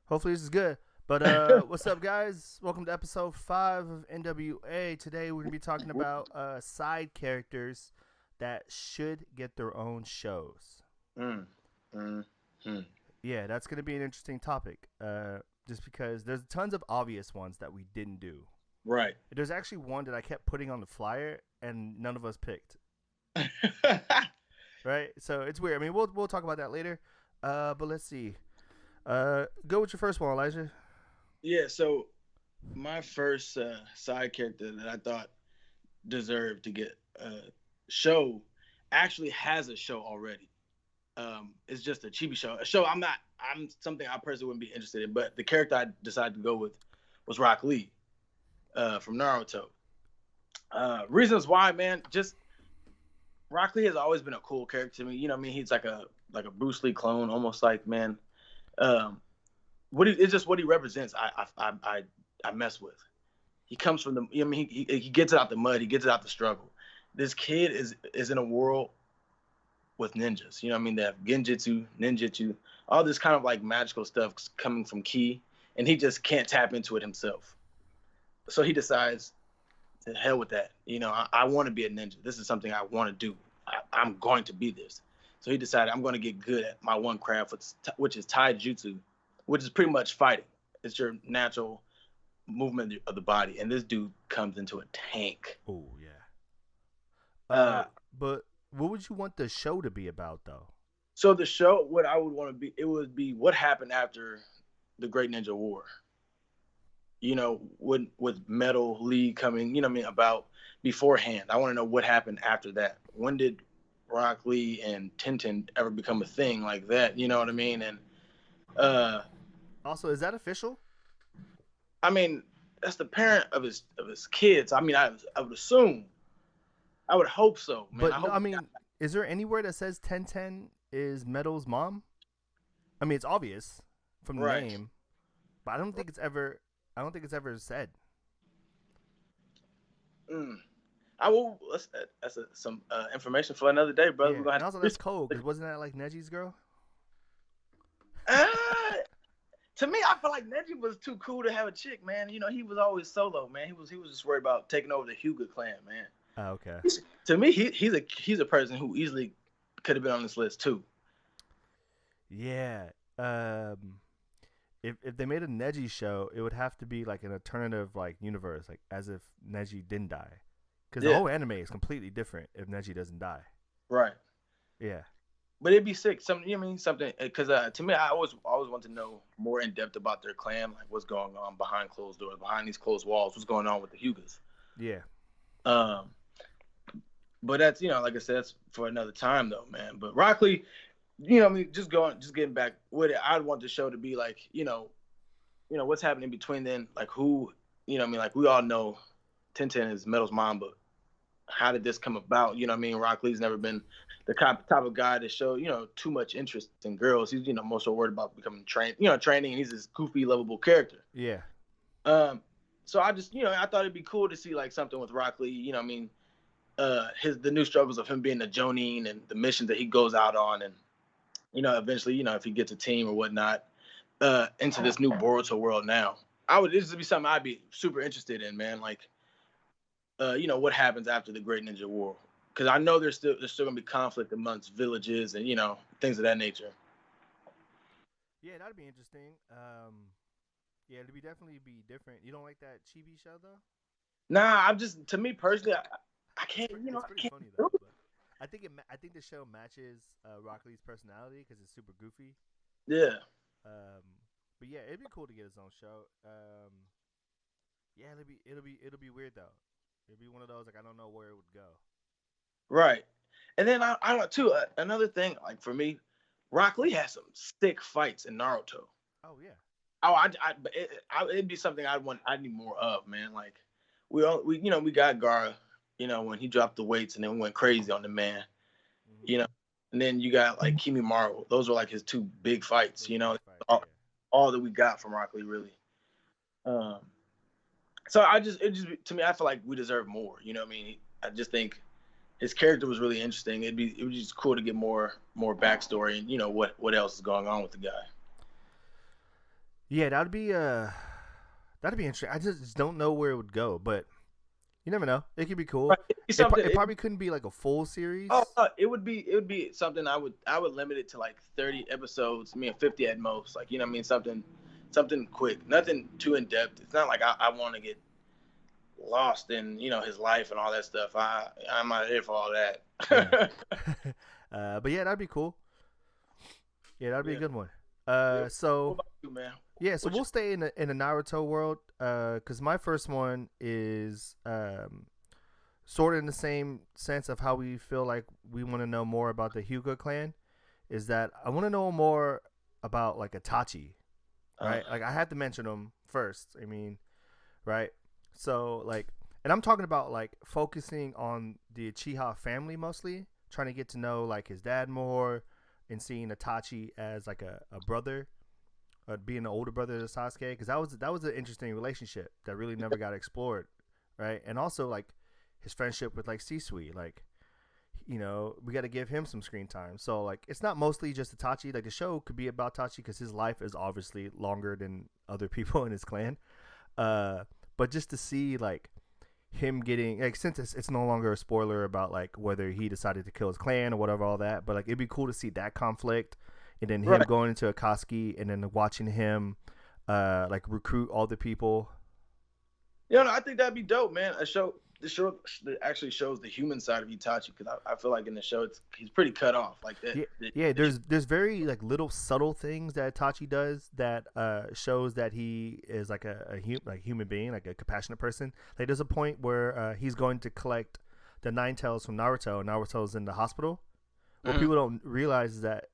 Hopefully this is good. But what's up, guys? Welcome to episode 5 of NWA. Today we're going to be talking about side characters that should get their own shows. Yeah, that's going to be an interesting topic. Just because there's tons of obvious ones that we didn't do. Right. There's actually one that I kept putting on the flyer and none of us picked. Right? So it's weird. I mean, we'll talk about that later. But let's see. Go with your first one, Elijah. Yeah, so my first side character that I thought deserved to get a show actually has a show already. It's just a chibi show. A show I'm something I personally wouldn't be interested in, but the character I decided to go with was Rock Lee from Naruto. Reasons why, man, just Rock Lee has always been a cool character to me. You know what I mean? He's like a Bruce Lee clone, almost like, man. It's just what he represents. I mess with. He comes from the. I mean, he gets it out the mud. He gets it out the struggle. This kid is in a world with ninjas. You know what I mean? They have genjutsu, ninjutsu, all this kind of like magical stuff coming from ki, and he just can't tap into it himself. So he decides, to hell with that. You know, I want to be a ninja. This is something I want to do. I'm going to be this. So he decided, I'm going to get good at my one craft, which is taijutsu, which is pretty much fighting. It's your natural movement of the body. And this dude comes into a tank. Oh, yeah. But what would you want the show to be about, though? So the show, what I would want to be, it would be what happened after the Great Ninja War. You know, with Metal Lee coming, you know what I mean, about beforehand. I want to know what happened after that. When did Rock Lee and Tintin ever become a thing like that? You know what I mean? And also, is that official? I mean, that's the parent of his kids. I mean, I would assume. I would hope so, man. But I mean, is there anywhere that says 1010 is Metal's mom? I mean, it's obvious from the name, but I don't think it's ever said. I will. That's some information for another day, brother. Yeah. We're gonna and also, that's cold because wasn't that like Neji's girl? To me, I feel like Neji was too cool to have a chick, man. You know, he was always solo, man. He was just worried about taking over the Hyuga clan, man. Oh, okay. To me, he's a person who easily could have been on this list too. Yeah. If they made a Neji show, it would have to be like an alternative like universe, like as if Neji didn't die, because the whole anime is completely different if Neji doesn't die. Right. Yeah. But it'd be sick. Something, you know what I mean? Something, because to me, I always want to know more in depth about their clan, like what's going on behind closed doors, behind these closed walls, what's going on with the Hyugas. Yeah. But that's, you know, like I said, that's for another time though, man. But Rock Lee, you know, I mean, just getting back with it, I'd want the show to be like, you know, what's happening between then, like who, you know what I mean? Like we all know Tintin is Metal's mom, but how did this come about? You know what I mean? Rock Lee's never been the type of guy to show, you know, too much interest in girls. He's, you know, most so worried about becoming training, and he's this goofy, lovable character. Yeah. So I just, you know, I thought it'd be cool to see like something with Rock Lee, you know what I mean? The new struggles of him being a Jonin and the missions that he goes out on, and, you know, eventually, you know, if he gets a team or whatnot, into this new Boruto world now. This would be something I'd be super interested in, man. Like, you know, what happens after the Great Ninja War? Because I know there's still gonna be conflict amongst villages and, you know, things of that nature. Yeah, that'd be interesting. Yeah, it'd definitely be different. You don't like that chibi show though? Nah, to me personally, I can't. You know, it's pretty funny though. But I think the show matches Rock Lee's personality because it's super goofy. Yeah. But yeah, it'd be cool to get his own show. Yeah, it'll be weird though. It'd be one of those like I don't know where it would go. Right. And then I don't know too. Another thing, like for me, Rock Lee has some sick fights in Naruto. Oh yeah. Oh, it'd be something I need more of, man. Like we you know, we got Gaara, you know, when he dropped the weights and then went crazy on the man, you know, and then you got like Kimimaro. Those are like his two big fights, you know, all that we got from Rock Lee really. So to me, I feel like we deserve more. You know what I mean? I just think his character was really interesting. It was just cool to get more backstory and what else is going on with the guy. Yeah, that'd be interesting. I just don't know where it would go, but you never know. It could be cool. Right. It'd be something. It probably couldn't be like a full series. Oh, it would be something I would limit it to like 30 episodes. I mean 50 at most. Like, you know what I mean, something quick, nothing too in depth. It's not like I want to get lost in his life and all that stuff. I'm not here for all that. Yeah. But yeah, that'd be cool. Yeah, that'd be a good one. So what about you, man? yeah, so we'll stay in the Naruto world. Because my first one is sort of in the same sense of how we feel like we want to know more about the Hyuga clan. Is that I want to know more about like Itachi, right? Like I had to mention him first. I mean, right? So like, and I'm talking about like focusing on the Uchiha family mostly, trying to get to know like his dad more, and seeing Itachi as like a brother, being an older brother to Sasuke, because that was an interesting relationship that really never got explored, right? And also like his friendship with like C-Suite, like we got to give him some screen time. So like it's not mostly just Itachi. Like the show could be about Itachi because his life is obviously longer than other people in his clan. But just to see like him getting like, since it's no longer a spoiler about like whether he decided to kill his clan or whatever, all that, but like it'd be cool to see that conflict, and then him going into Akatsuki, and then watching him like recruit all the people. I think that'd be dope, man. The show actually shows the human side of Itachi, because I feel like in the show he's pretty cut off like that. Yeah, there's very like little subtle things that Itachi does that shows that he is like a human being, like a compassionate person. Like there's a point where he's going to collect the 9 tails from Naruto, and Naruto's in the hospital. What people don't realize is that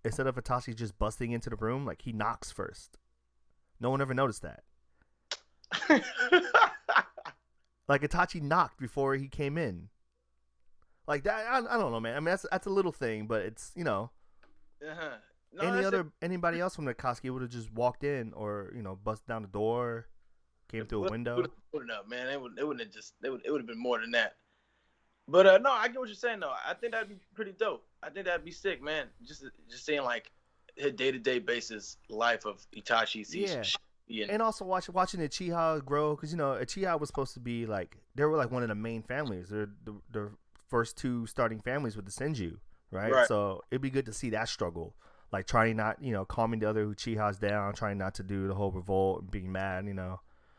instead of Itachi just busting into the room, like he knocks first. No one ever noticed that. Like Itachi knocked before he came in. Like that, I don't know, man. I mean, that's a little thing, but it's no, anybody else from the Akatsuki would have just walked in, or busted down the door, came through a window. Enough, man. It wouldn't have just. It would have been more than that. But no, I get what you're saying though. I think that'd be pretty dope. I think that'd be sick, man. Just seeing like his day-to-day basis life of Itachi. Yeah. And also watching the Uchiha grow, because Uchiha was supposed to be like, they were like one of the main families. They're the first 2 starting families with the Senju, right? So it'd be good to see that struggle, like trying not, calming the other Uchihas down, trying not to do the whole revolt and being mad,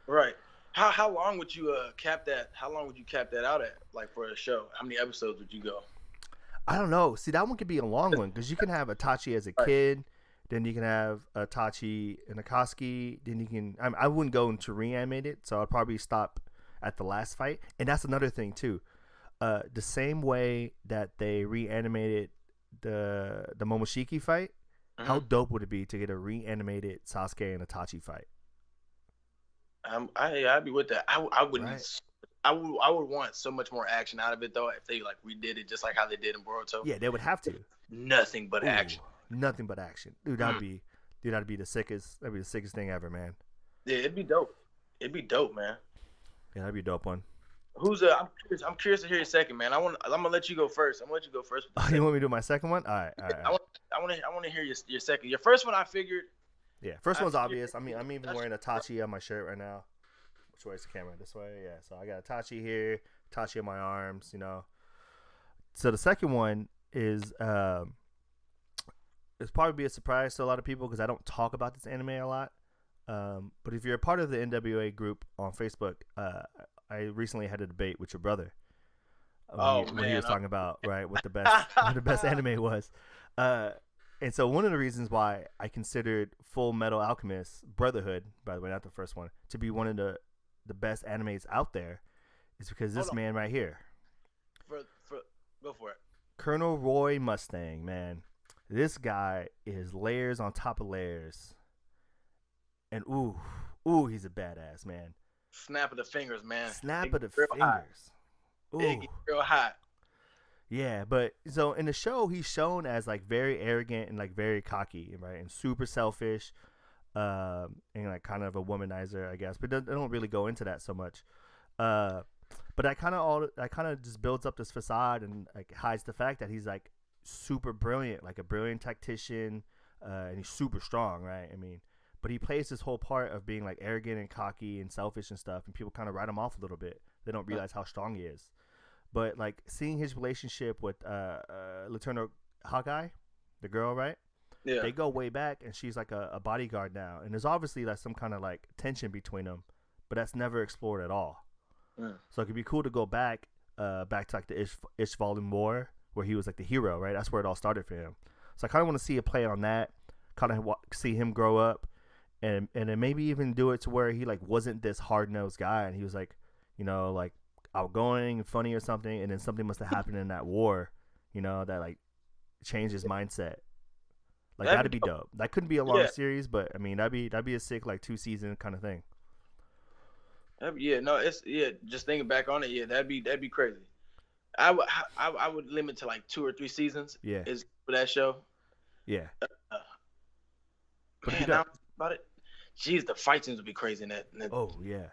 Right. How long would you cap that? How long would you cap that out at, like for a show? How many episodes would you go? I don't know. See, that one could be a long one, because you can have Itachi as a kid. Then you can have Itachi and Akatsuki. Then you can. I wouldn't go into reanimate it, so I'd probably stop at the last fight. And that's another thing too. The same way that they reanimated the Momoshiki fight, how dope would it be to get a reanimated Sasuke and Itachi fight? I'd be with that. I wouldn't. Right. I would want so much more action out of it though, if they like redid it just like how they did in Boruto. Yeah, they would have to. Nothing but action. Nothing but action, dude. That'd be the sickest. That'd be the sickest thing ever, man. Yeah, it'd be dope. It'd be dope, man. Yeah, that'd be a dope one. Who's I'm curious to hear your second, man. I'm gonna let you go first. I'm gonna let you go first. You want me to do my second one? All right. I want to hear your second. Your first one, I figured. Yeah, first one's obvious. I mean, I'm even wearing a Itachi on my shirt right now. Which way is the camera? This way. Yeah. So I got Itachi here, Itachi in my arms. So the second one is it's probably be a surprise to a lot of people, because I don't talk about this anime a lot. But if you're a part of the NWA group on Facebook, I recently had a debate with your brother. When he was talking about what the best anime was. And so one of the reasons why I considered Full Metal Alchemist Brotherhood, by the way, not the first one, to be one of the best animes out there is because this man right here. Go for it. Colonel Roy Mustang, man. This guy is layers on top of layers. And ooh, he's a badass, man. Snap of the fingers, man. Snap of the fingers. Ooh. Real hot. Yeah, but so in the show, he's shown as like very arrogant and like very cocky, right? And super selfish. and like kind of a womanizer, I guess. But they don't really go into that so much. Uh, but that kind of just builds up this facade and like hides the fact that he's like super brilliant, like a brilliant tactician, and he's super strong, right? I mean, but he plays this whole part of being like arrogant and cocky and selfish and stuff, and people kind of write him off a little bit. They don't realize how strong he is. But like seeing his relationship with Lieutenant Hawkeye, the girl, right? Yeah. They go way back, and she's like a bodyguard now, and there's obviously like some kind of like tension between them, but that's never explored at all. Yeah. So it could be cool to go back to like the Ishvalan War, where he was like the hero, right? That's where it all started for him. So I kind of want to see a play on that, kind of see him grow up, and then maybe even do it to where he like wasn't this hard nosed guy, and he was like, you know, like outgoing and funny or something, and then something must have happened in that war, you know, that like changed his mindset. Like that'd be dope. That couldn't be a long series, but I mean that'd be a sick like 2-season kind of thing. Just thinking back on it, that'd be crazy. I would limit to like 2 or 3 seasons. Yeah, is for that show. Yeah. Man, now about it. Jeez, the fight scenes would be crazy in that. Oh yeah,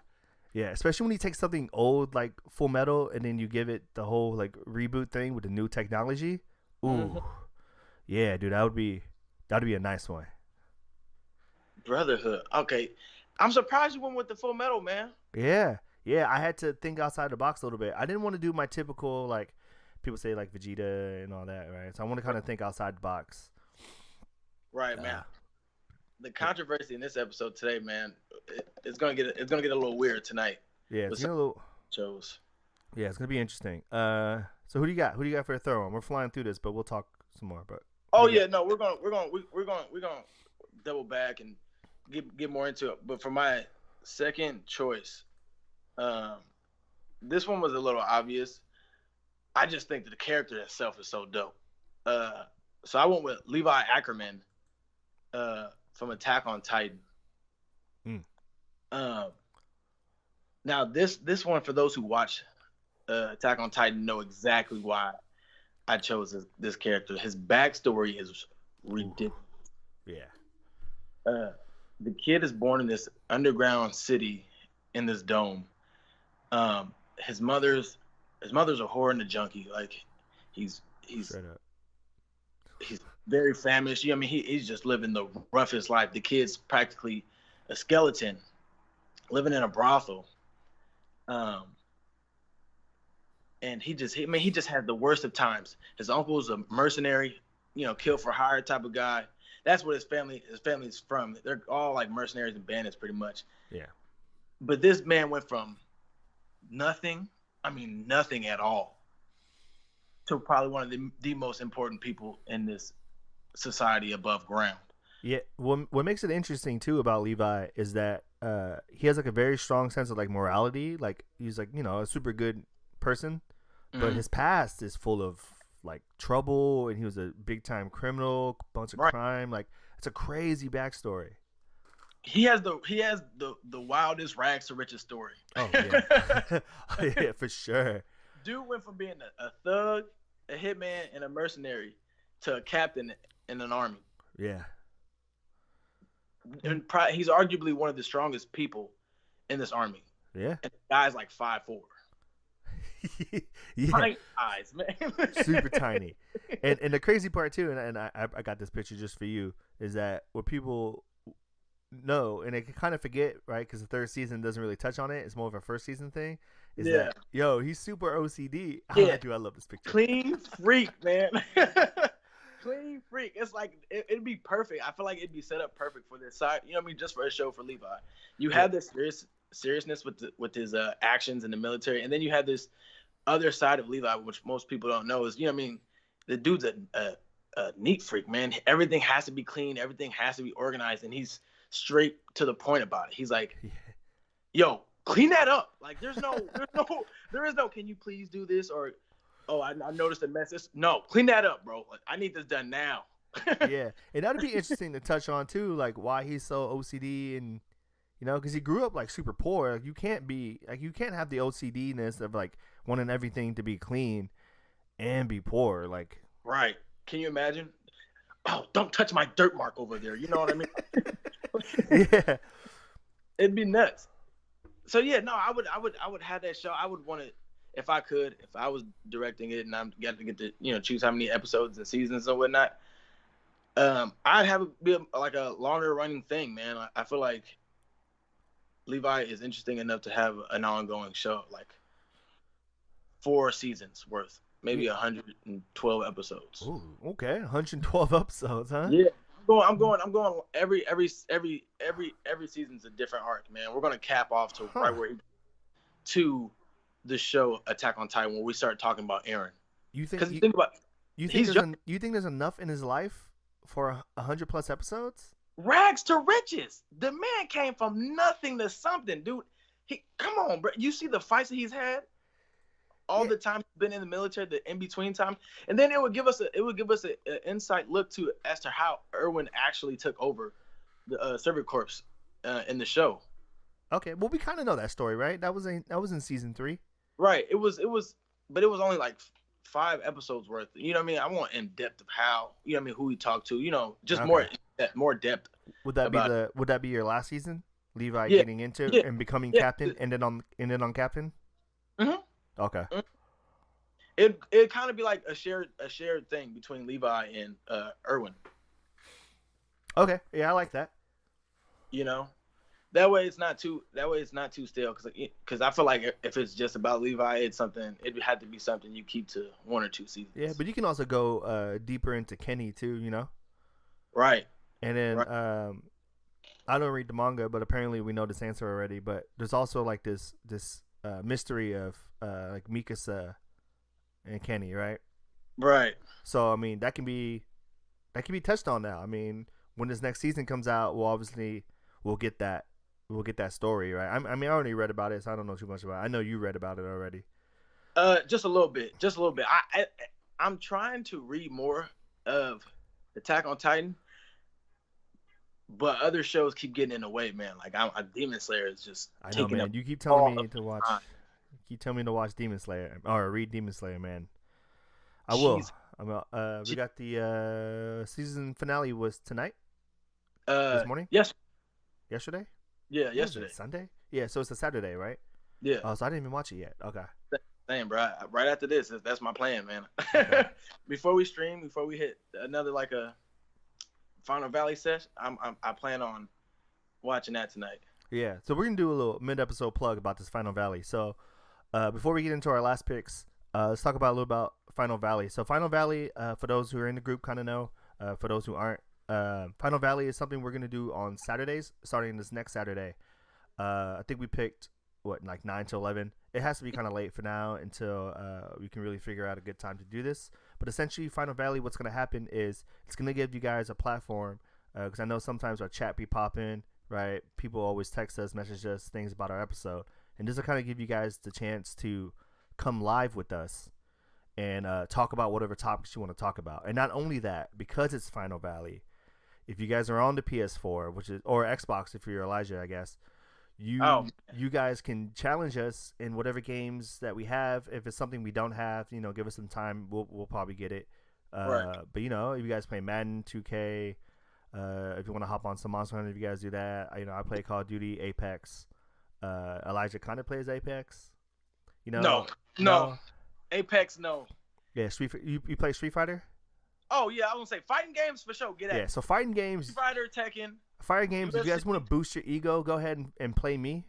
yeah. Especially when you take something old like Full Metal and then you give it the whole like reboot thing with the new technology. Ooh, yeah, dude, that'd be a nice one. Brotherhood. Okay, I'm surprised you went with the Full Metal, man. Yeah. I had to think outside the box a little bit. I didn't want to do my typical like people say like Vegeta and all that, right? So I want to kind of think outside the box. Right, man. The controversy in this episode today, man, it's gonna get a little weird tonight. Yeah, it's gonna a little shows. Yeah, it's gonna be interesting. So who do you got? Who do you got for a third one? We're flying through this, but we'll talk some more. But we're gonna double back and get more into it. But for my second choice, this one was a little obvious. I just think that the character itself is so dope. So I went with Levi Ackerman. From Attack on Titan. Now this one, for those who watch Attack on Titan, know exactly why I chose this character. His backstory is ridiculous. Yeah. The kid is born in this underground city in this dome. His mother's a whore and a junkie. Like he's straight up. He's very famished. I mean, he's just living the roughest life. The kid's practically a skeleton, living in a brothel. And he just had the worst of times. His uncle's a mercenary, kill for hire type of guy. That's what his family's from. They're all like mercenaries and bandits pretty much. Yeah. But this man went from nothing at all, to probably one of the most important people in this society above ground. Yeah, what makes it interesting too about Levi is that he has like a very strong sense of like morality. Like he's like a super good person, but his past is full of like trouble, and he was a big time criminal, bunch of crime. Like it's a crazy backstory. He has the wildest rags to riches story. Oh yeah, yeah, for sure. Dude went from being a thug, a hitman, and a mercenary to a captain in an army. Yeah. And he's arguably one of the strongest people in this army. Yeah. And the guy's like 5'4". Yeah. Tiny eyes, man. Super tiny. And the crazy part too, and I got this picture just for you, is that what people know, and they can kind of forget, right? Because the third season doesn't really touch on it. It's more of a first season thing. Is that he's super OCD. Yeah. I love this picture. Clean freak, man. Clean freak. It's like it'd be perfect. I feel like it'd be set up perfect for this side. Just for a show for Levi. You have this seriousness with his actions in the military, and then you have this other side of Levi, which most people don't know, is the dude's a neat freak, man. Everything has to be clean. Everything has to be organized, and he's straight to the point about it. He's like, yo, clean that up. Like there is no, can you please do this? Or, oh, I noticed a mess. No, clean that up, bro. Like, I need this done now. Yeah. And that'd be interesting to touch on too, like why he's so OCD, and because he grew up like super poor. Like, you can't have the OCD-ness of like wanting everything to be clean and be poor. Like, right. Can you imagine? Oh, don't touch my dirt mark over there. You know what I mean? Yeah. It'd be nuts. So yeah, no, I would have that show. I would want to, if I could, if I was directing it and I'm got to get to choose how many episodes and seasons and whatnot. I'd have it be like a longer running thing, man. I feel like Levi is interesting enough to have an ongoing show, like 4 seasons worth, maybe 112 episodes. Ooh, okay, 112 episodes, huh? Yeah, I'm going. Every season's a different arc, man. We're gonna cap off to right where to the show Attack on Titan, where we start talking about Eren. You Because think think about you think there's enough in his life for 100+ episodes? rags to riches. The man came from nothing to something, dude. Come on, bro. You see the fights that he's had all the time he's been in the military, the in between time, and then it would give us an insight look to as to how Erwin actually took over the Servant Corps in the show. Okay, well, we kind of know that story, right? That was in season 3. Right. It was, but it was only like 5 episodes worth. You know what I mean? I want in depth of how, who he talked to. Just more depth. Would that be your last season? Levi getting into and becoming captain, and then on captain. Mm-hmm. Okay. It kind of be like a shared thing between Levi and Erwin. Okay. Yeah, I like that. That way it's not too stale, because I feel like if it's just about Levi, it had to be something you keep to 1 or 2 seasons. Yeah, but you can also go deeper into Kenny too, Right. And then I don't read the manga, but apparently we know this answer already. But there's also like this mystery of like Mikasa and Kenny, right? Right. So I mean that can be touched on now. I mean, when this next season comes out, we'll get that story, right? I mean, I already read about it, so I don't know too much about it. I know you read about it already. Just a little bit. I'm trying to read more of Attack on Titan, but other shows keep getting in the way, man. Like Demon Slayer is just. I know, man. You keep telling me to watch. Keep telling me to watch Demon Slayer or read Demon Slayer, man. I will. We got the season finale was tonight. This morning. Yes. Yesterday. Yeah, yesterday. Sunday. Yeah, so it's a Saturday, right? Yeah. Oh, so I didn't even watch it yet. Okay. Damn, bro. Right after this, that's my plan, man. Okay. Before we hit another like a Final Valley session, I plan on watching that tonight. Yeah, so we're gonna do a little mid-episode plug about this Final Valley. So, before we get into our last picks, let's talk about a little about Final Valley. So, Final Valley, for those who are in the group, kind of know. For those who aren't, Final Valley is something we're gonna do on Saturdays, starting this next Saturday. I think we picked like 9 to 11. It has to be kind of late for now until we can really figure out a good time to do this. But essentially, Final Valley, what's gonna happen is it's gonna give you guys a platform, because I know sometimes our chat be popping, right? People always text us, message us things about our episode, and this will kind of give you guys the chance to come live with us and talk about whatever topics you want to talk about. And not only that, because it's Final Valley, if you guys are on the PS4, or Xbox if you're Elijah, I guess, you guys can challenge us in whatever games that we have. If it's something we don't have, give us some time. We'll probably get it. Right. But if you guys play Madden, 2K, if you want to hop on some Monster Hunter, if you guys do that, I play Call of Duty, Apex. Elijah kind of plays Apex. No. Apex, no. Yeah, you play Street Fighter? Oh yeah, I was gonna say fighting games for sure. Get at Yeah, so fighting games. Street Fighter, Tekken. Fighting games. If you guys want to boost your ego, go ahead and play me.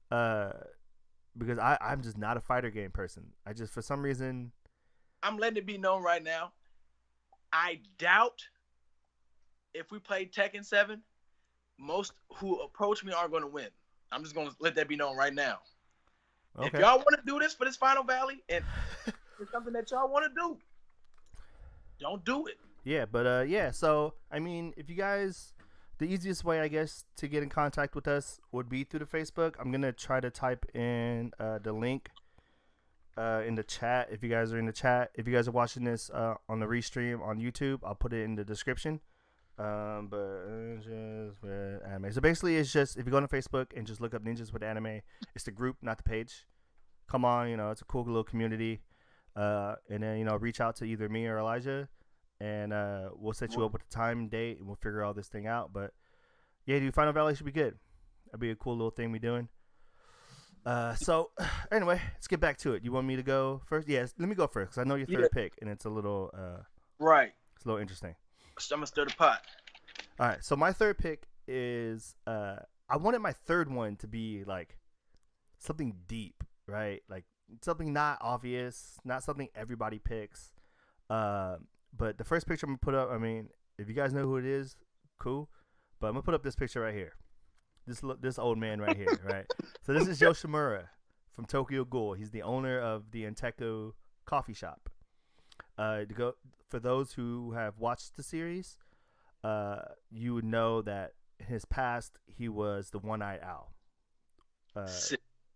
Because I'm just not a fighter game person. I just, for some reason, I'm letting it be known right now. I doubt if we play Tekken 7, most who approach me are going to win. I'm just going to let that be known right now. Okay. If y'all want to do this for this Final Valley and it's something that y'all want to do, don't do it. Yeah, but so I mean, if you guys, the easiest way, I guess, to get in contact with us would be through the Facebook. I'm gonna try to type in the link in the chat. If you guys are in the chat, if you guys are watching this on the restream on YouTube, I'll put it in the description. But Ninjas with Anime. So basically, it's just if you go on Facebook and just look up Ninjas with Anime, it's the group, not the page. Come on, it's a cool little community. And then reach out to either me or Elijah, and we'll set you up with a time and date, and we'll figure all this thing out. But Yeah, dude, Final Valley should be good. That'd be a cool little thing we doing. So anyway, let's get back to it. You want me to go first? Yes, let me go first because I know your third pick, and it's a little right. It's a little interesting. So I'm gonna stir the pot. All right, so my third pick is I wanted my third one to be like something deep, right? Like something not obvious, not something everybody picks. But the first picture I'm gonna put up, I mean, if you guys know who it is, cool. But I'm gonna put up this picture right here. This old man right here, right? So this is Yoshimura from Tokyo Ghoul. He's the owner of the Anteko coffee shop. For those who have watched the series, you would know that in his past he was the one-eyed owl,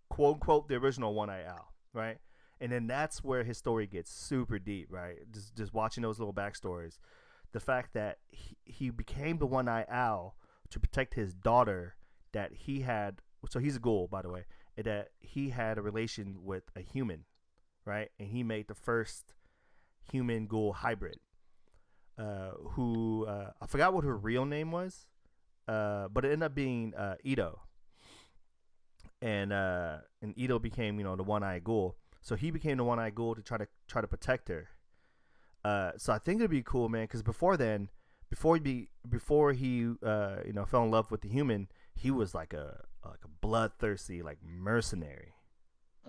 quote unquote, the original one-eyed owl, right? And then that's where his story gets super deep, right? Just watching those little backstories, the fact that he became the one-eyed owl to protect his daughter that he had. So he's a ghoul, by the way. That he had a relation with a human, right? And he made the first human ghoul hybrid. Who I forgot what her real name was, but it ended up being Ito. And Ito became, the one-eyed ghoul. So he became the one-eyed ghoul to try to protect her. So I think it'd be cool, man, because before he fell in love with the human, he was like a bloodthirsty like mercenary.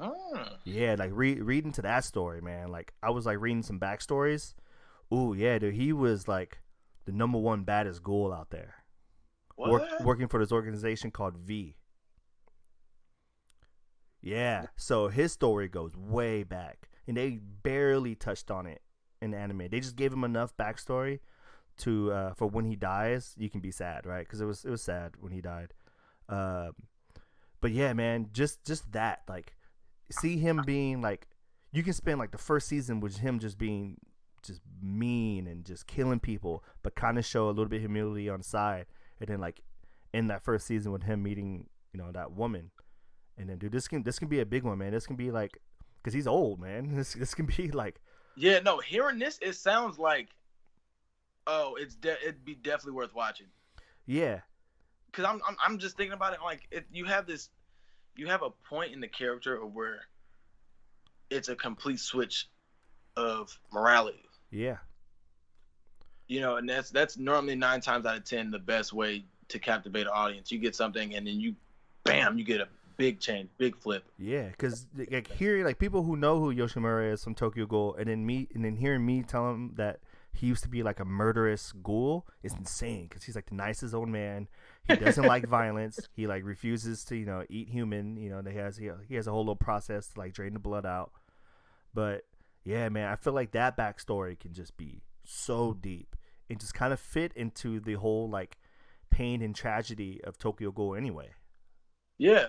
Oh. Yeah, like reading to that story, man. Like I was like reading some backstories. Ooh, yeah, dude, he was like the number one baddest ghoul out there. Working for this organization called V. Yeah, so his story goes way back, and they barely touched on it in the anime. They just gave him enough backstory to for when he dies, you can be sad, right? Because it was sad when he died. But yeah, man, just that, like, see him being like, you can spend like the first season with him just being just mean and just killing people, but kind of show a little bit of humility on the side, and then like in that first season with him meeting that woman, and then dude, this can be a big one, man. This can be like, because he's old, man. This can be like, yeah, no, hearing this, it sounds like, oh, it'd be definitely worth watching. Yeah, because I'm just thinking about it, like you have a point in the character of where it's a complete switch of morality. Yeah. And that's normally 9 times out of 10 the best way to captivate an audience. You get something, and then you get a big change, big flip. Yeah, because like hearing like people who know who Yoshimura is from Tokyo Ghoul, and then hearing me tell him that he used to be like a murderous ghoul is insane. Because he's like the nicest old man. He doesn't like violence. He like refuses to eat human. He has a whole little process to like drain the blood out. But yeah, man, I feel like that backstory can just be so deep and just kind of fit into the whole like pain and tragedy of Tokyo Ghoul anyway. Yeah.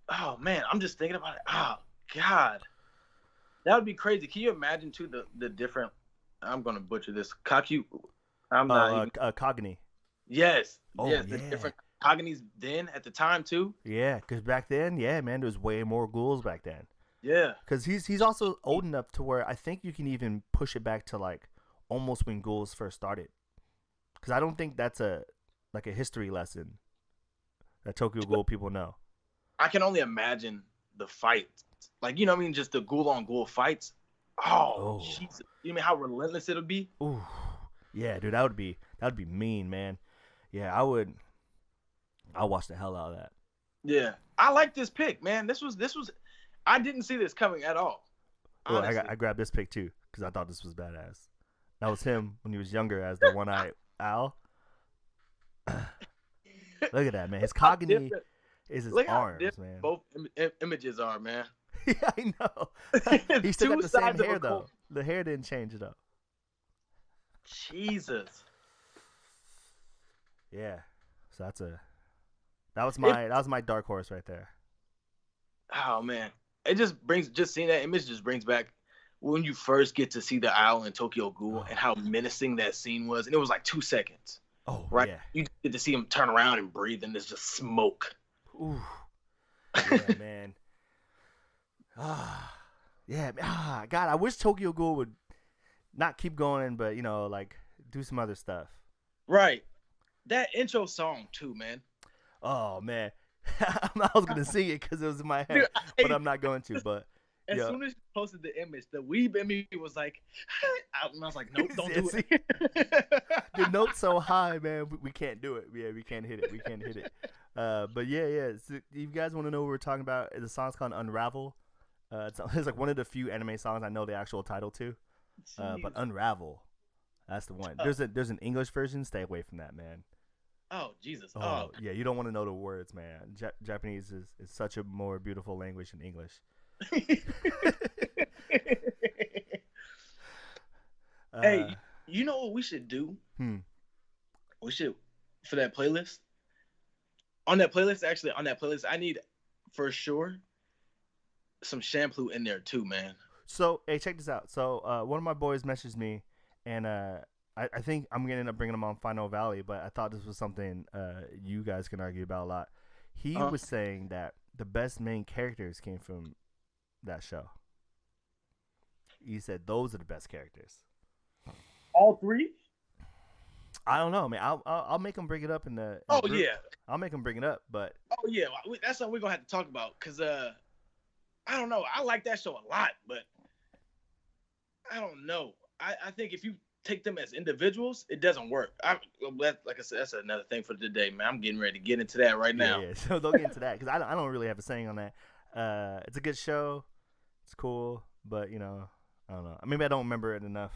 Oh man, I'm just thinking about it. Oh God, that would be crazy. Can you imagine too the different? I'm gonna butcher this. Cogni. Yes. Oh, yes. Yeah. The different cognies then at the time too. Yeah, because back then, yeah, man, there was way more ghouls back then. Yeah. Because he's also old enough to where I think you can even push it back to like almost when ghouls first started. Because I don't think that's a history lesson that Tokyo Ghoul people know. I can only imagine the fights. Like, what I mean? Just the ghoul on ghoul fights. Oh, Jesus. You mean how relentless it'll be? Ooh. Yeah, dude, that would be mean, man. Yeah, I'll watch the hell out of that. Yeah. I like this pick, man. This was I didn't see this coming at all. Well, I grabbed this pick too because I thought this was badass. That was him when he was younger as the one-eyed owl. Look at that, man. His cogni is his arms, man. Both images are, man. Yeah, I know. He still got the same hair though. The hair didn't change though. Jesus. Yeah. So that was my dark horse right there. Oh man. It just seeing that image just brings back when you first get to see the owl in Tokyo Ghoul and how menacing that scene was. And it was like 2 seconds. Oh, right. Yeah. You get to see him turn around and breathe, and there's just smoke. Ooh. Yeah, man. Yeah. God, I wish Tokyo Ghoul would not keep going, but like do some other stuff. Right. that intro song too, man. Oh man, I was gonna sing it because it was in my head, Dude, but I'm not going to. But as yeah, soon as you posted the image, the weeb in me was like, I was like, nope, don't do see, it. the note's so high, man. We can't do it. Yeah, we can't hit it. We can't hit it. But yeah. So you guys want to know what we're talking about? The song's called Unravel. It's like one of the few anime songs I know the actual title to. But Unravel, that's the one. There's an English version. Stay away from that, man. Oh Jesus! Oh yeah, you don't want to know the words, man. Japanese is such a more beautiful language than English. Hey, you know what we should do? We should, for that playlist. On that playlist, I need for sure some shampoo in there too, man. So hey, check this out. So one of my boys messaged me, and I think I'm gonna end up bringing him on Final Valley, but I thought this was something you guys can argue about a lot. He was saying that the best main characters came from that show. He said those are the best characters. All three? I don't know, man. I'll make him bring it up in the. Yeah. I'll make him bring it up, but. Oh yeah, that's something we're gonna have to talk about because I don't know. I like that show a lot, but I don't know. I think if you take them as individuals, it doesn't work. Like I said, that's another thing for today, man. I'm getting ready to get into that right now. Yeah. So don't get into that because I don't really have a saying on that. It's a good show. It's cool, but I don't know. Maybe I don't remember it enough.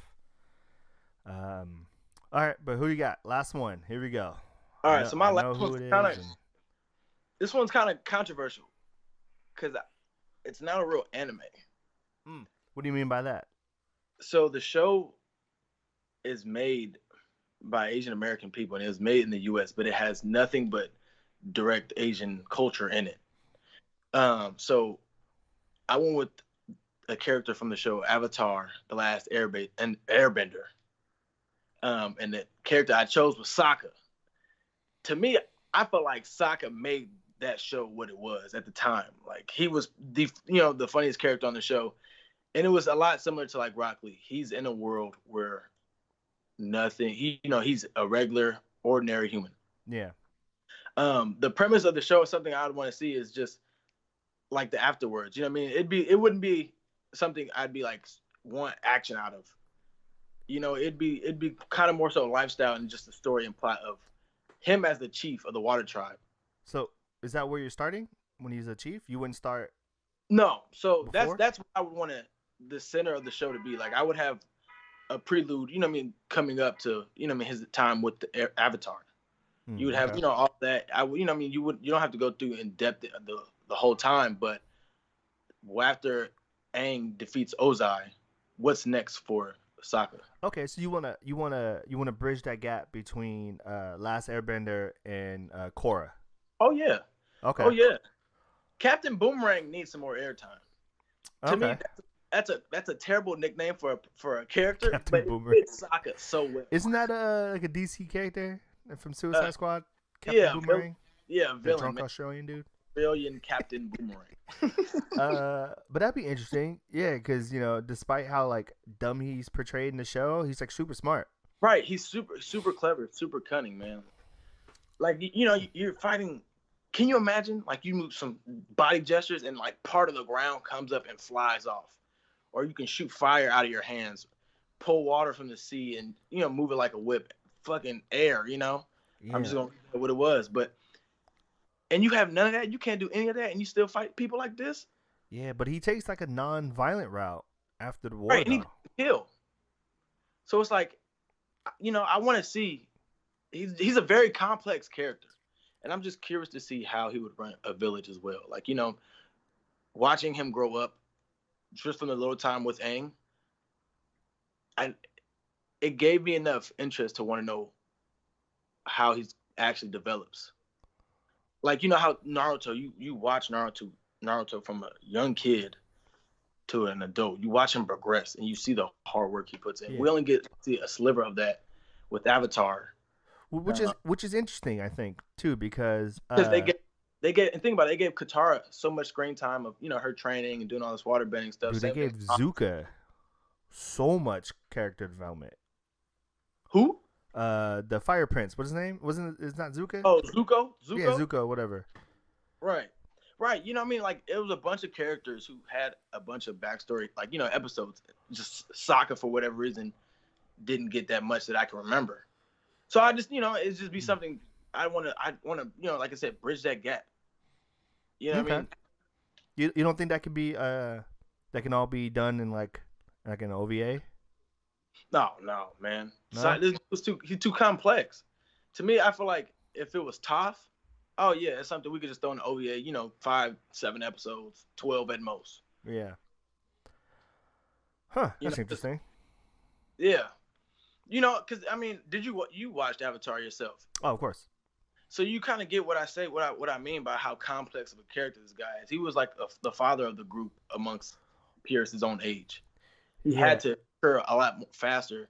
All right, but who you got? Last one. Here we go. All right, so my last one's this one's kind of controversial because it's not a real anime. What do you mean by that? So the show is made by Asian American people and it was made in the U.S., but it has nothing but direct Asian culture in it. So I went with a character from the show Avatar: The Last Airbender. And the character I chose was Sokka. To me, I felt like Sokka made that show what it was at the time. Like he was the funniest character on the show, and it was a lot similar to like Rock Lee. He's in a world where he's a regular, ordinary human. Yeah. The premise of the show is something I would want to see is just like the afterwards. You know what I mean? It wouldn't be something I'd be like want action out of. It'd be kind of more so a lifestyle and just the story and plot of him as the chief of the water tribe. So is that where you're starting when he's a chief? You wouldn't start. No. So before? that's what I would want the center of the show to be. Like I would have a prelude, coming up to, his time with the Avatar. You would have, all that. You don't have to go through in depth the whole time, but after Aang defeats Ozai, what's next for Sokka? Okay, so you wanna bridge that gap between Last Airbender and Korra. Oh yeah. Okay. Oh yeah. Captain Boomerang needs some more airtime. To me, that's a terrible nickname for a character, Captain but Boomerang. it fits Sokka so well. Isn't that like a DC character from Suicide Squad? Captain Boomerang. Yeah, the drunk Australian dude. Brilliant Captain Boomerang. But that'd be interesting. Yeah, because despite how like dumb he's portrayed in the show, he's like super smart. Right, he's super clever, super cunning, man. Like you're fighting. Can you imagine? Like you move some body gestures and like part of the ground comes up and flies off, or you can shoot fire out of your hands, pull water from the sea, and move it like a whip, fucking air. Yeah. I'm just gonna say what it was, but. And you have none of that. You can't do any of that, and you still fight people like this. Yeah, but he takes like a non-violent route after the war. Right, and he kill. So it's like, I want to see. He's a very complex character, and I'm just curious to see how he would run a village as well. Like watching him grow up, just from the little time with Aang, it gave me enough interest to want to know how he actually develops. Like how Naruto, you watch Naruto from a young kid to an adult. You watch him progress, and you see the hard work he puts in. Yeah. We only get to see a sliver of that with Avatar, which is interesting, I think, too, because they get and think about it, they gave Katara so much screen time of her training and doing all this waterbending stuff. Dude, they gave Zuka so much character development. Who? The Fire Prince. What's his name? Wasn't it? It's not Zuka. Oh, Zuko. Yeah, Zuko. Whatever. Right. Right. You know what I mean? Like it was a bunch of characters who had a bunch of backstory, like, episodes. Just Sokka, for whatever reason, didn't get that much that I can remember. So I just, it's just be something I wanna, like I said, bridge that gap. You know what I mean? You don't think that could be that can all be done in like an OVA? No, man. No? So he's too complex. To me, I feel like if it was Toph, oh yeah, it's something we could just throw in the OVA, 5, 7 episodes, 12 at most. Yeah. Huh, that's interesting. Yeah. Because I mean, did you watched Avatar yourself? Oh, of course. So you kind of get what I say, what I mean by how complex of a character this guy is. He was like the father of the group amongst peers his own age. He had to occur a lot more faster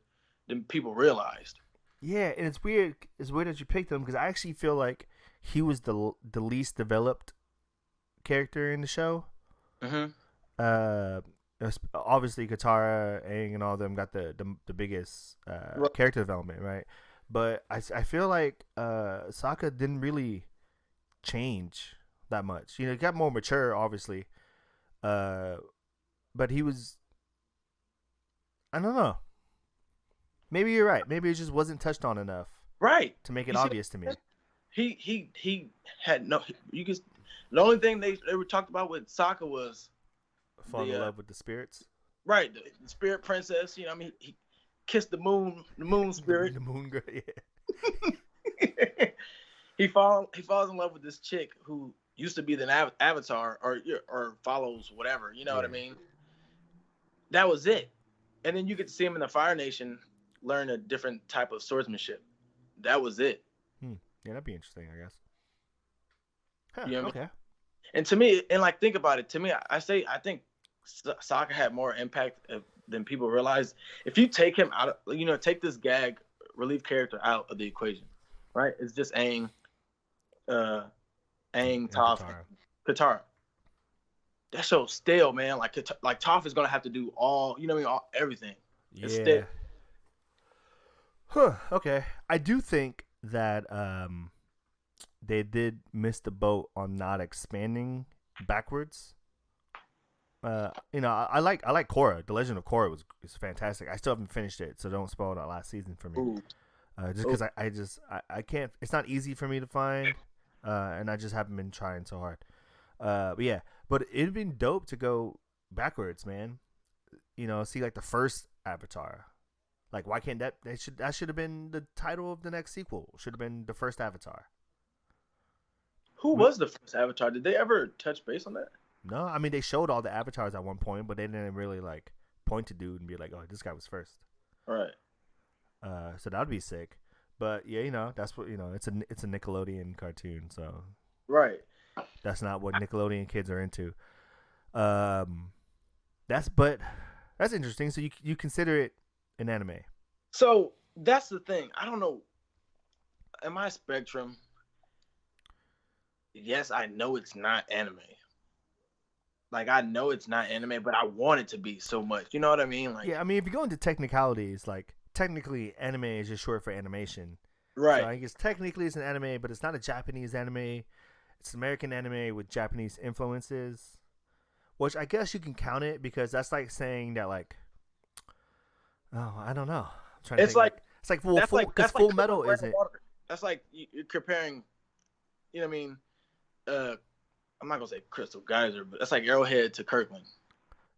than people realized. Yeah, and it's weird. It's weird that you picked him because I actually feel like he was the least developed character in the show. Mm-hmm. Obviously Katara, Aang, and all of them got the biggest character development, right? But I feel like Sokka didn't really change that much. He got more mature, obviously. But he was, I don't know. Maybe you're right. Maybe it just wasn't touched on enough, right, to make it obvious to me. He had no. The only thing they were talked about with Sokka was fall in love with the spirits. Right, the spirit princess. I mean, he kissed the moon spirit. The moon girl, yeah. he falls in love with this chick who used to be the avatar or follows whatever. You know what I mean? That was it. And then you get to see him in the Fire Nation learn a different type of swordsmanship. That was it. Yeah, that'd be interesting, I guess. Huh, you know okay. And to me, and like think about it. To me, I think Sokka had more impact than people realize. If you take him out of, take this gag relief character out of the equation, right? It's just Aang, Toph, Katara. That show's stale, man. Like Toph is gonna have to do all, everything. It's stale. Huh. Okay. I do think that they did miss the boat on not expanding backwards. I like Korra. The Legend of Korra is fantastic. I still haven't finished it, so don't spoil that last season for me. Just because I can't. It's not easy for me to find, and I just haven't been trying so hard. But it'd been dope to go backwards, man. See like the first Avatar. Like, why can't that should have been the title of the next sequel? Should have been the first Avatar. Who was the first Avatar? Did they ever touch base on that? No, I mean they showed all the avatars at one point, but they didn't really like point to dude and be like, "Oh, this guy was first." Right. So that'd be sick. But yeah, that's what it's a Nickelodeon cartoon, so right. That's not what Nickelodeon kids are into. That's interesting. So you consider it an anime? So that's the thing. I don't know. Am I Spectrum? Yes, I know it's not anime. Like, I know it's not anime, but I want it to be so much. You know what I mean? Like, yeah, I mean, if you go into technicalities, like, technically, anime is just short for animation. Right. So I guess technically it's an anime, but it's not a Japanese anime. It's an American anime with Japanese influences, which I guess you can count it because that's like saying that, like, oh, I don't know. I'm trying to think, it's like Full Metal isn't. That's like you're comparing, you know what I mean? I'm not gonna say Crystal Geyser, but that's like Arrowhead to Kirkland.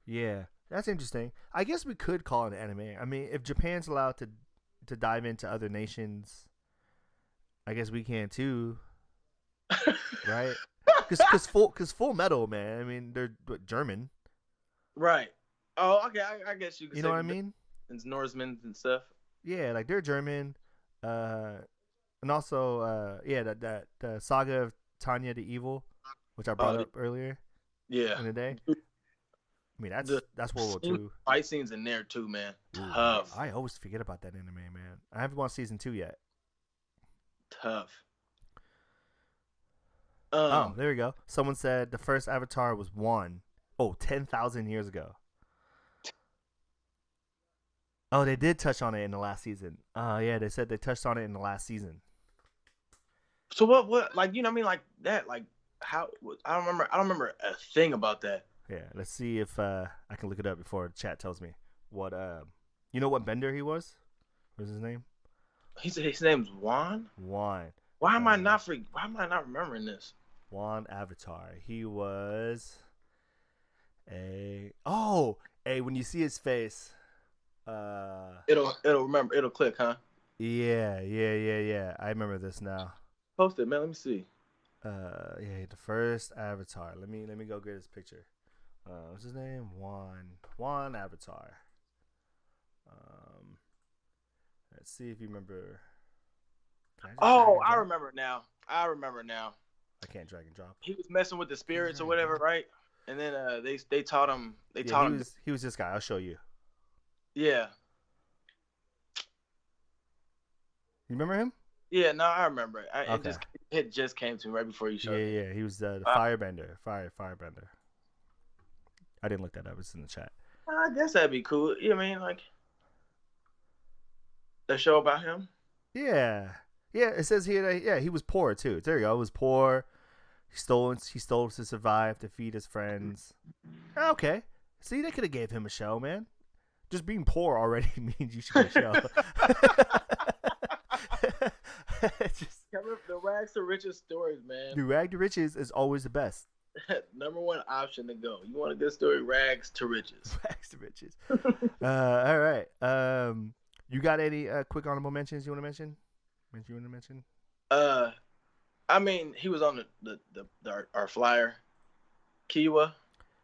Yeah, that's interesting. I guess we could call it an anime. I mean, if Japan's allowed to dive into other nations, I guess we can too, right? Because Full Metal, man. I mean, they're German, right? Oh, okay. I guess you could. You know what I mean? It's Norsemen and stuff. Yeah, like they're German, and also that Saga of Tanya the Evil, which I brought up earlier. Yeah. In the day. I mean, that's World War II. Fight scenes in there too, man. Ooh, tough. I always forget about that anime, man. I haven't watched season 2 yet. Tough. Oh, there we go. Someone said the first Avatar was Juan. 10,000 years ago. Oh, they did touch on it in the last season. Yeah, they said they touched on it in the last season. So what like, you know what I mean, like that, like how I don't remember a thing about that. Yeah, let's see if I can look it up before the chat tells me what. You know what bender he was? What was his name? His name's Juan. Juan. Why am I not remembering this? Juan Avatar. He was a when you see his face, It'll click, huh? yeah. I remember this now. Post it, man. Let me see. Yeah, the first Avatar. Let me go get his picture. What's his name? Juan Avatar. Let's see if you remember. I remember now. I can't drag and drop. He was messing with the spirits or whatever, right? And then they taught him. He was this guy. I'll show you. Yeah. You remember him? Yeah, no, I remember it. Okay. It just came to me right before you showed me. Yeah. He was the firebender. Firebender. I didn't look that up. It's in the chat. I guess that'd be cool. You know what I mean? Like a show about him? Yeah. It says here that he was poor too. There you go. He was poor. He stole to survive, to feed his friends. Okay. See, they could have gave him a show, man. Just being poor already means you should get a show. The rags to riches stories, man. The rag to riches is always the best. Number one option to go. You want a good story? Rags to riches. Rags to riches. All right. You got any quick honorable mentions you want to mention? I mean, he was on our flyer, Kiwa.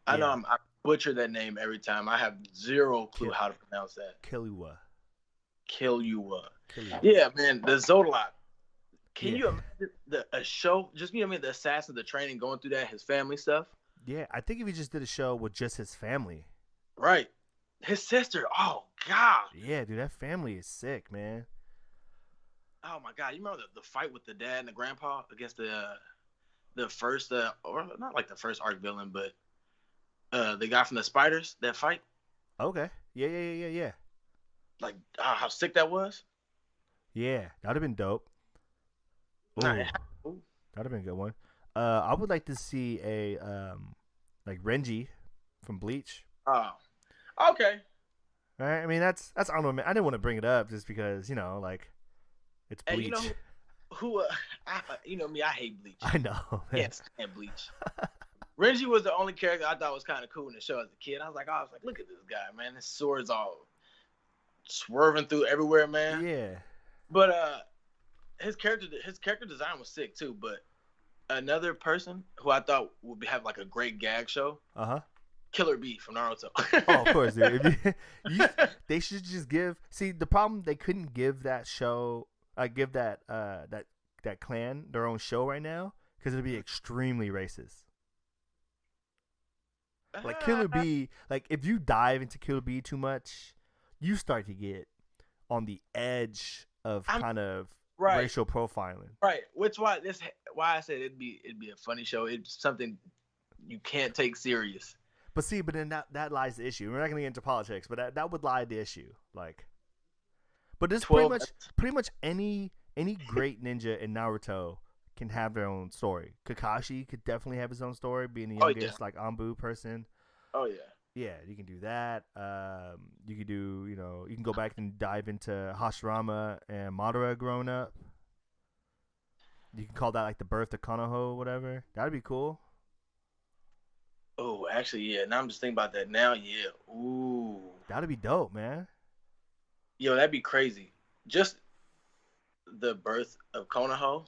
I know I butcher that name every time. I have zero clue how to pronounce that. Killua. Yeah, man, the Zodalot. Can you imagine a show? Just, you know what I mean, the assassin, the training, going through that, his family stuff. Yeah, I think if he just did a show with just his family. Right. His sister. Oh God. Yeah, dude, that family is sick, man. Oh my God, you remember the fight with the dad and the grandpa against the first or not like the first arc villain, but the guy from the spiders, that fight? Okay. Yeah. Like how sick that was? Yeah, that'd have been dope. That'd have been a good one. I would like to see a like Renji from Bleach. Oh. Okay. All right. I mean, that's honorable. I didn't want to bring it up just because, like, it's Bleach. And you know who you know me, I hate Bleach. I know, man. Can't stand Bleach. Renji was the only character I thought was kind of cool in the show as a kid. I was like, look at this guy, man. His sword's all swerving through everywhere, man. Yeah. But his character design was sick too. But another person who I thought would have like a great gag show. Killer Bee from Naruto. Oh, of course, dude. They should just give. See, the problem, they couldn't give that show. Give that that clan their own show right now because it'd be extremely racist. Like Killer Bee, like if you dive into Killer Bee too much, you start to get on the edge of kind of racial profiling. Right. Why I said it'd be a funny show. It's something you can't take serious. But then that lies the issue. We're not gonna get into politics, but that would lie the issue. Like, but this pretty much any great ninja in Naruto can have their own story. Kakashi could definitely have his own story, being the youngest like Anbu person. Oh yeah. Yeah, you can do that. You could do, you can go back and dive into Hashirama and Madara growing up. You can call that like the birth of Konoha or whatever. That'd be cool. Oh, actually, yeah. Now I'm just thinking about that now. Yeah. Ooh. That'd be dope, man. Yo, that'd be crazy. Just the birth of Konoha.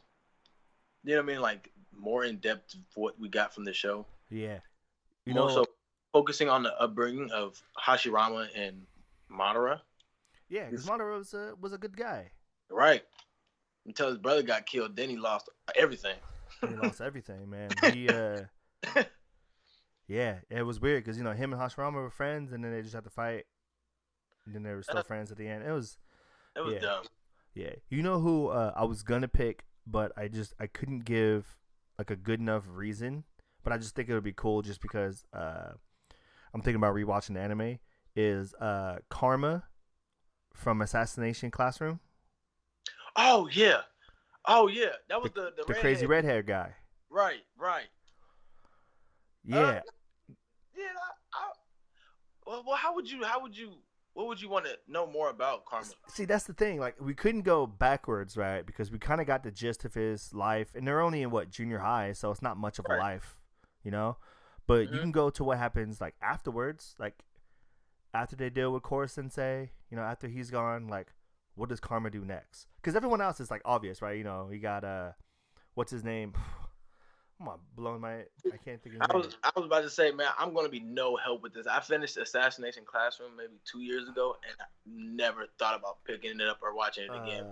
You know what I mean? Like more in depth of what we got from the show. Yeah. So focusing on the upbringing of Hashirama and Madara. Yeah, because Madara was a good guy. Right. Until his brother got killed, then he lost everything. He lost everything, man. He yeah, it was weird because him and Hashirama were friends, and then they just had to fight, and then they were still friends at the end. It was dumb. Yeah, you know who I was gonna pick, but I couldn't give like a good enough reason. But I just think it would be cool just because I'm thinking about rewatching the anime. Is Karma from Assassination Classroom. Oh yeah, oh yeah. That was The crazy red hair guy. Right, right. Uh, Yeah. yeah. Well, what would you want to know more about Karma? See, that's the thing. Like, we couldn't go backwards, right? Because we kind of got the gist of his life, and they're only in junior high, so it's not much of a Right. life, you know. But you Hmm. can go to what happens like afterwards, like after they deal with Kora Sensei, after he's gone, like what does Karma do next? Because everyone else is like obvious, right? You got what's his name? I'm on blowing my. I can't think of his I name. was about to say, man, I'm gonna be no help with this. I finished Assassination Classroom maybe 2 years ago, and I never thought about picking it up or watching it again.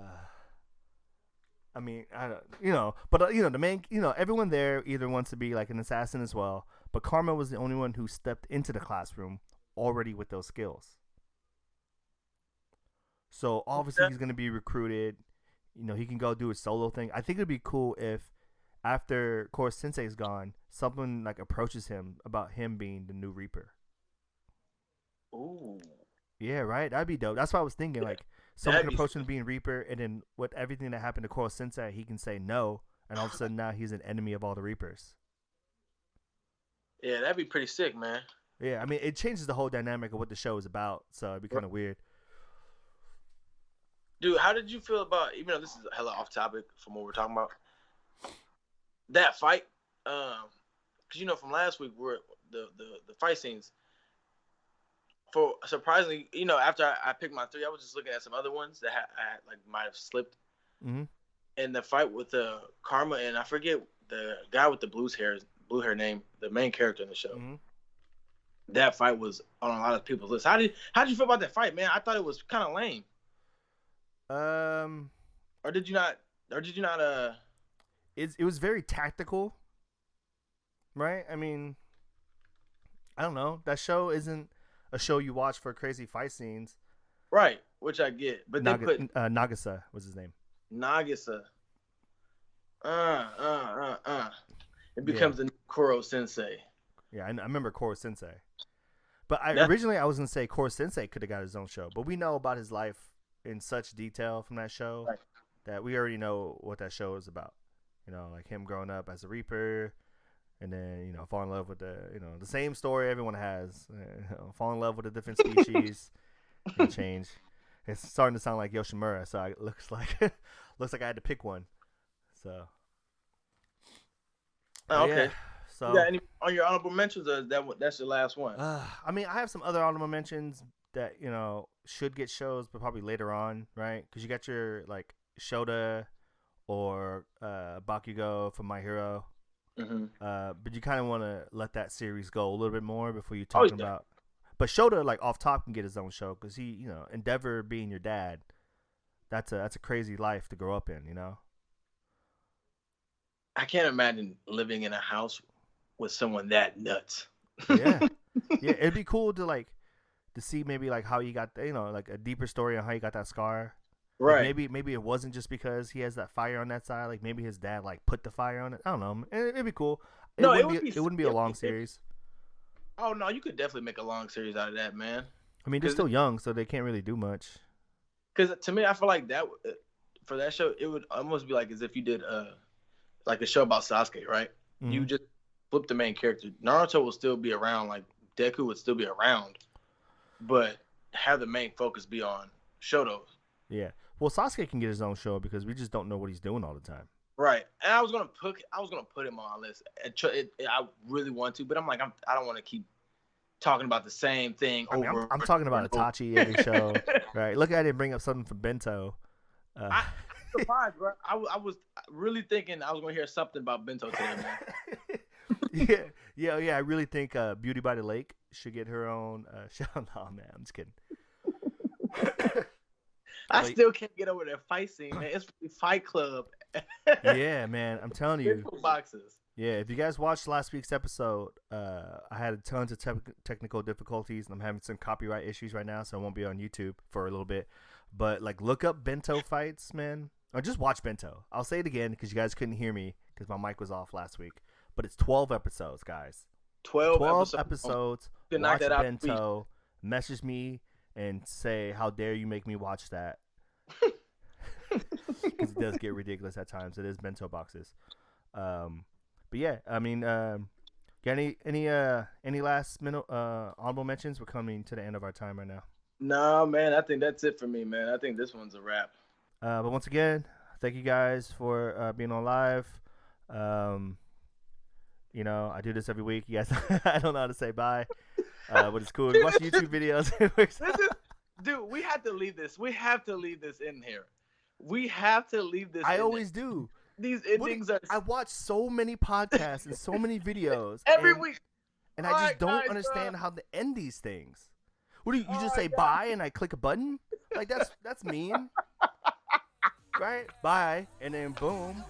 I mean, I don't, but the main, everyone there either wants to be like an assassin as well. But Karma was the only one who stepped into the classroom already with those skills. So obviously he's going to be recruited. He can go do a solo thing. I think it'd be cool if after Kora Sensei's gone, someone like approaches him about him being the new Reaper. Ooh, Yeah, right. That'd be dope. That's what I was thinking. yeah, Like someone that'd can be approach him being Reaper, and then with everything that happened to Kora Sensei, he can say no, and all of a sudden now he's an enemy of all the Reapers. yeah, that'd be pretty sick, man. Yeah, I mean it changes the whole dynamic of what the show is about, so it'd be kind of weird. Dude, how did you feel about? Even though this is hella off topic from what we're talking about, that fight? Because from last week, we're the fight scenes. For surprisingly, after I picked my three, I was just looking at some other ones that I like might have slipped. Mm-hmm. And the fight with the Karma and I forget the guy with the blue hair name, the main character in the show. Mm-hmm. That fight was on a lot of people's list. How did you feel about that fight, man? I thought it was kind of lame. Or did you not? It was very tactical, right? I mean, I don't know. That show isn't a show you watch for crazy fight scenes. Right, which I get, but they put Nagisa was his name. Nagisa. It becomes the new Koro Sensei. Yeah, I remember Kora Sensei. But originally I was gonna say Kora Sensei could have got his own show, but we know about his life in such detail from that show that we already know what that show is about. Like him growing up as a Reaper, and then fall in love with the same story everyone has. Fall in love with a different species and change. It's starting to sound like Yoshimura, so it looks like I had to pick one. So. Okay. Yeah, so. You got any on your honorable mentions, or that's your last one? I mean, I have some other honorable mentions that should get shows, but probably later on, right? Because you got your like Shota or Bakugo from My Hero. Mm-hmm. But you kind of want to let that series go a little bit more before you talk about. But Shota, like off top, can get his own show because he, Endeavor being your dad, that's a crazy life to grow up in, I can't imagine living in a house with someone that nuts. Yeah, yeah, it'd be cool to see maybe like how you got, like a deeper story on how you got that scar. Right. Like maybe it wasn't just because he has that fire on that side. Like maybe his dad like put the fire on it. I don't know. It'd be cool. It wouldn't be a long series. Oh no, you could definitely make a long series out of that, man. I mean, they're still young, so they can't really do much. Because to me, I feel like that for that show, it would almost be like as if you did like a show about Sasuke, right? Mm-hmm. You just flip the main character. Naruto will still be around, like Deku would still be around, but have the main focus be on Shoto. Yeah. Well, Sasuke can get his own show because we just don't know what he's doing all the time. Right, and I was gonna put him on my list. I really want to, but I'm like, I don't want to keep talking about the same thing over. I'm talking about Itachi every show, right? Look, I didn't bring up something from Bento. I'm surprised, bro. I was really thinking I was gonna hear something about Bento today, man. yeah. I really think Beauty by the Lake should get her own show. No, man, I'm just kidding. I still can't get over that fight scene, man. It's really Fight Club. Yeah, man, I'm telling you. Boxes. Yeah, if you guys watched last week's episode, I had tons of technical difficulties, and I'm having some copyright issues right now, so I won't be on YouTube for a little bit. But look up Bento fights, man, or just watch Bento. I'll say it again because you guys couldn't hear me because my mic was off last week. But it's 12 episodes, guys. 12 episodes. Watch Bento. Message me and say, "How dare you make me watch that?" Because it does get ridiculous at times. It is bento boxes. But yeah, I mean, got any last minute honorable mentions? We're coming to the end of our time right now. No, man, I think that's it for me, man. I think this one's a wrap. But once again, thank you guys for being on live. You know, I do this every week. You guys, I don't know how to say bye, but it's cool. Watch YouTube videos. Dude, we have to leave this. We have to leave this in here. We have to leave this. I always do. These endings are. I watch so many podcasts and so many videos every week, and I just don't understand how to end these things. What do you just say bye and I click a button? Like that's mean, right? Bye and then boom.